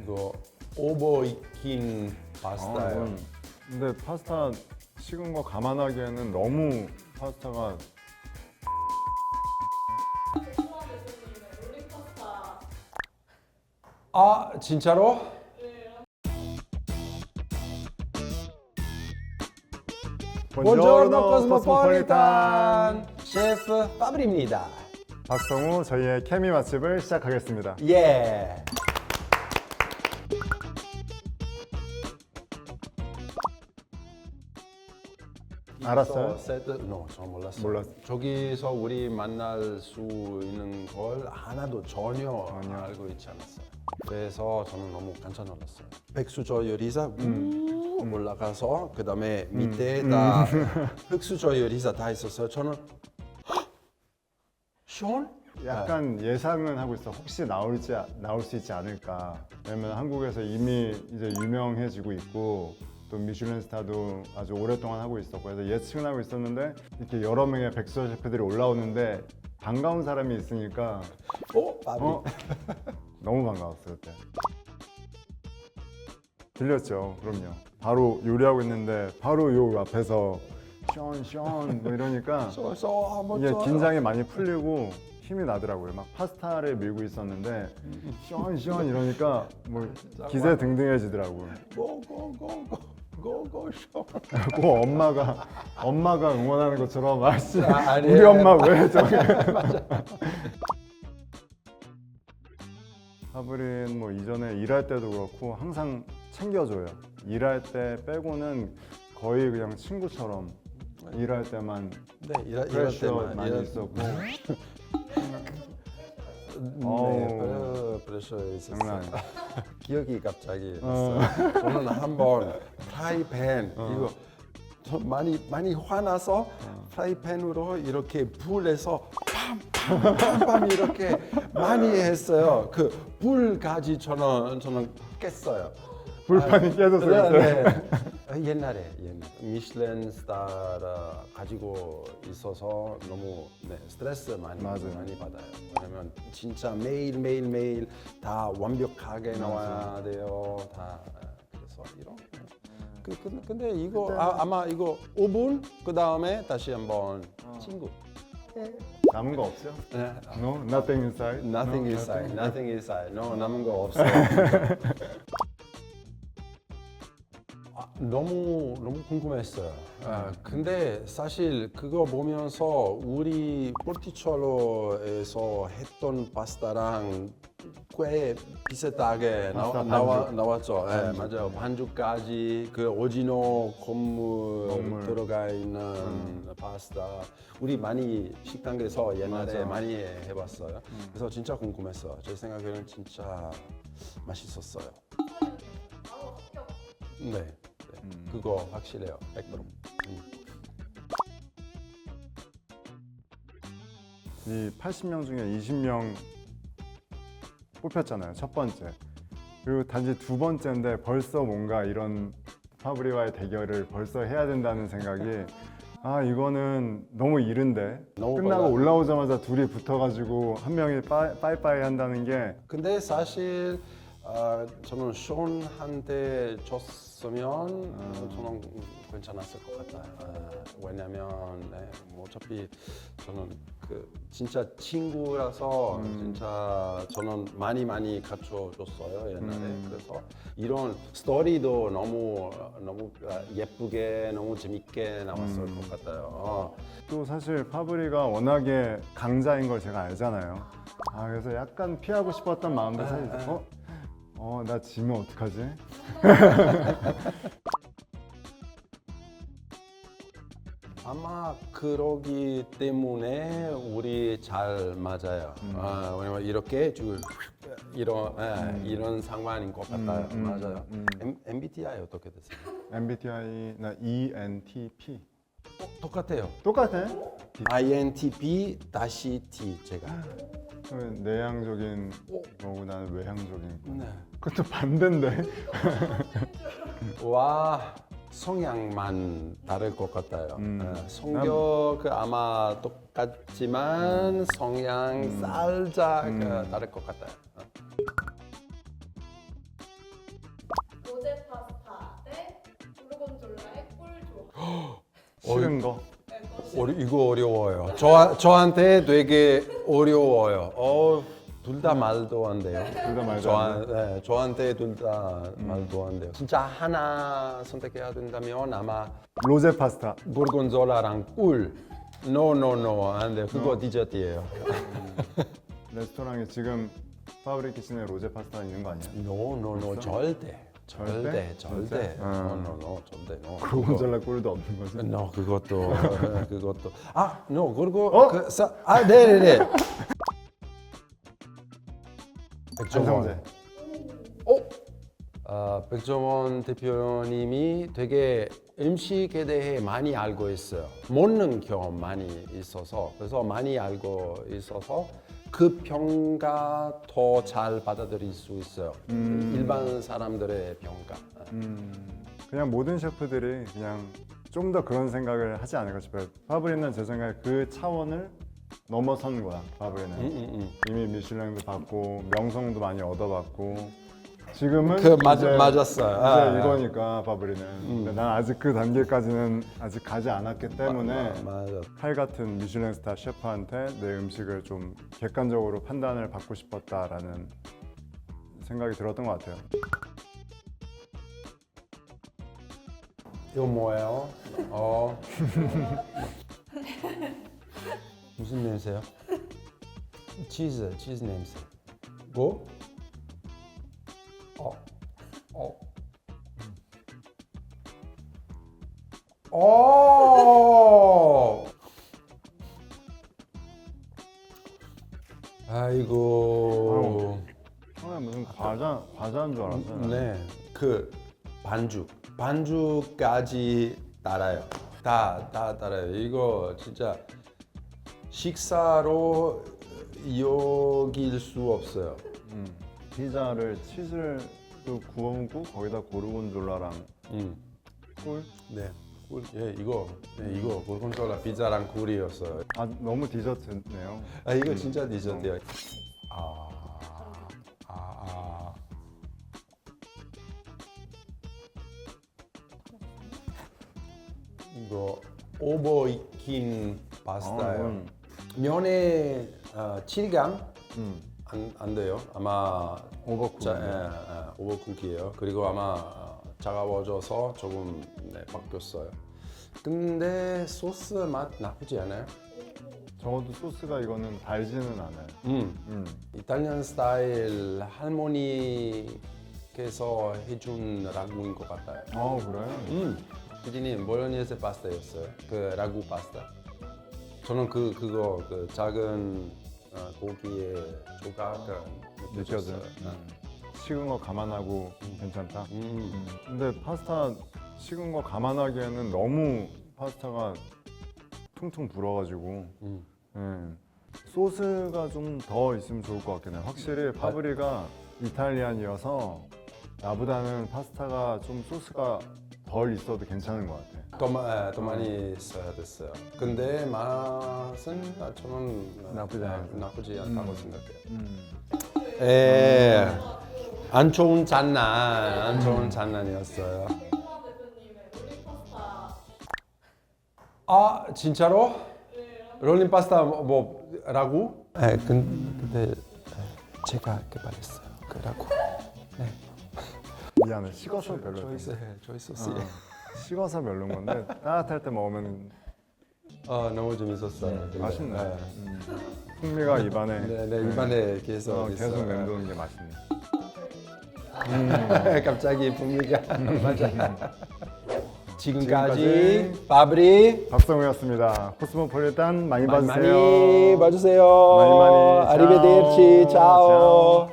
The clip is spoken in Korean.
이거 오버 익힌 파스타예요. 근데 파스타 식은 거 감안하기에는 너무 파스타가 아 진짜로? Buongiorno Cosmopolitan 셰프 파브리입니다. 박성우 저희의 케미 맛집을 시작하겠습니다. 예. 알았어요? 세트? No, 저 몰랐어요. 몰랐어요. 저기서 우리 만날 수 있는 걸 하나도 전혀 알고 있지 않았어요. 그래서 저는 너무 깜짝 놀랐어요. 백수저 요리사 올라가서 그 다음에 밑에 다 흑수저 요리사 다 있었어요. 저는 션? 약간 예상은 하고 있어. 혹시 나올 수 있지 않을까. 왜냐면 한국에서 이미 이제 유명해지고 있고 또 미슐랭 스타도 아주 오랫동안 하고 있었고 그래서 예측은 하고 있었는데 이렇게 여러 명의 백수저 셰프들이 올라오는데 반가운 사람이 있으니까 파브리. 너무 반가웠어 그때. 들렸죠. 그럼요. 바로 요리하고 있는데 바로 요 앞에서 션 뭐 이러니까 이게 긴장이 많이 풀리고 힘이 나더라고요. 막 파스타를 밀고 있었는데 션 이러니까 뭐 기세 등등해지더라고요. 고고고고 션. 꼭 엄마가 응원하는 것처럼 아씨 아니에요. 우리 엄마 왜 저기 파브린 뭐 이전에 일할 때도 그렇고 항상 챙겨줘요. 일할 때 빼고는 거의 그냥 친구처럼 일할 때만 네, 이럴 프레셔 때만 많이 있었고 네, 프레셔 있었어요. 장난 아니야. 기억이 갑자기 났어요. 저는 한번 프라이팬 이거 저 많이 화나서 프라이팬으로 이렇게 불에서 팜팜팜 이렇게 많이 했어요. 그 불까지 저는 깼어요. 불판이 깨졌어요. 그때. 옛날에 미슐랭 스타를 가지고 있어서 너무 스트레스 많이 받아요. 왜냐면 진짜 매일 다 완벽하게 나와야 돼요. 다 그래서 이런. 근데 이거 아마 이거 5분 그 다음에 다시 한번 친구. 남은 거 없죠? 네. No, nothing inside. Nothing No, inside. Nothing inside. No, 남은 거 없어요. 너무 궁금했어요. 근데 사실 그거 보면서 우리 포르티첼로에서 했던 파스타랑 꽤 비슷하게 나왔죠. 네, 맞아요. 반죽까지 그 오징어 콩물 들어가 있는 파스타. 우리 많이 식당에서 옛날에 많이 해봤어요. 그래서 진짜 궁금했어요. 제 생각에는 진짜 맛있었어요. 네. 그거 확실해요. 100%. 이 80명 중에 20명 뽑혔잖아요. 첫 번째. 그리고 단지 두 번째인데 벌써 뭔가 이런 파브리와의 대결을 벌써 해야 된다는 생각이 이거는 너무 이른데 너무 끝나고 빨라요. 올라오자마자 둘이 붙어가지고 한 명이 빠이빠이 한다는 게 근데 사실 저는 션한테 줬으면 저는 괜찮았을 것 같아요. 왜냐면 뭐 어차피 저는 그 진짜 친구라서 진짜 저는 많이 갖춰줬어요 옛날에. 그래서 이런 스토리도 너무 예쁘게 너무 재밌게 나왔을 것 같아요. 또 사실 파브리가 워낙에 강자인 걸 제가 알잖아요. 그래서 약간 피하고 싶었던 마음도 사실 있어요. 나 지면 어떡하지? 아마 그러기 때문에 우리 잘 맞아요. 왜냐면 이렇게 이런 상황인 것 같아요. 맞아요. MBTI 어떻게 되세요? MBTI 나 ENTP. 똑같아요. 똑같아? INTP-T 제가. 그러면 내향적인 거고 나는 외향적인 거. 네. 그것도 반대인데. 와 성향만 다를 것 같아요. 성격 아마 똑같지만 성향 살짝 다를 것 같아요. 싫은 거? 이거 어려워요. 저한테 되게 어려워요. 둘 다 말도 안 돼요. 둘 다 말도 안 돼? 네, 저한테 둘 다 말도 안 돼요. 진짜 하나 선택해야 된다면 아마 로제 파스타. 고르곤졸라랑 꿀. No, 안 돼요. 그거 디저트예요. 레스토랑에 지금 파브리 키친에 로제 파스타 있는 거 아니야? No, 절대. 절대? 절대. No, 절대. No. 고르곤졸라 꿀도 없는 거지? No, 그것도. No, 그리고 네네네. 안성재. 백종원 대표님이 되게 음식에 대해 많이 알고 있어요. 먹는 경험 많이 있어서 그래서 많이 알고 있어서 그 평가 더 잘 받아들일 수 있어요. 일반 사람들의 평가. 그냥 모든 셰프들이 그냥 좀 더 그런 생각을 하지 않을까 싶어요. 파브리는 제 생각에 그 차원을 넘어선 거야. 파브리는 이미 미슐랭도 받고 명성도 많이 얻어봤고 지금은 맞았어요. 이제 이거니까 파브리는. 근데 난 아직 그 단계까지는 아직 가지 않았기 때문에 맞아. 칼 같은 미슐랭 스타 셰프한테 내 음식을 좀 객관적으로 판단을 받고 싶었다라는 생각이 들었던 것 같아요. 이거 뭐예요? 무슨 냄새요? 치즈 냄새. 뭐? 아이고. 처음에 무슨 과자인 줄 알았어요. 네, 그 반죽까지 따라요. 다 따라요. 이거 진짜 식사로 이어길 수 없어요. 피자를 치즈를 또 구워 먹고 거기다 고르곤졸라랑 꿀? 네, 꿀. 이거 고르곤졸라 피자랑 꿀이었어요. 아 너무 디저트네요. 이거 진짜 디저트예요. 이거 오버익힌 파스타예요. 면의 질감 안 돼요. 아마 오버쿡이에요. 그리고 아마 차가워져서 조금 바뀌었어요. 근데 소스 맛 나쁘지 않아요? 적어도 소스가 이거는 달지는 않아요. 이탈리안 스타일 할머니께서 해준 라구인 것 같아요. 그래요? 피디님 볼로니에세 파스타였어요. 그 라구 파스타. 저는 그거 그 작은 고기의 조각을 느껴져요. 식은 거 감안하고 괜찮다. 근데 파스타 식은 거 감안하기에는 너무 파스타가 퉁퉁 불어가지고 소스가 좀 더 있으면 좋을 것 같긴 해요. 확실히 파브리가 이탈리안이어서 나보다는 파스타가 좀 소스가 덜 있어도 괜찮은 것 같아요. 더 많이 써야 됐어요. 근데 맛은 저는 나쁘지 않다고 생각해요. 안 좋은 장난이었어요. 진짜로? 롤링 파스타 뭐라고? 근데 제가 개발했어요. 그라고. 네. 미안해. 식어서 별로야. 저희 소스. 식어서 별로인 건데 따뜻할 때 먹으면 너무 재밌었어요. 맛있네. 풍미가 입안에 네, 입안에 계속 계속 맴도는 게 맛있네. 갑자기 풍미가 맞아. 지금까지 파브리 박성우였습니다. 코스모폴리탄 많이 봐주세요. 많이 봐주세요. 많이. 아리베데르치. 차오.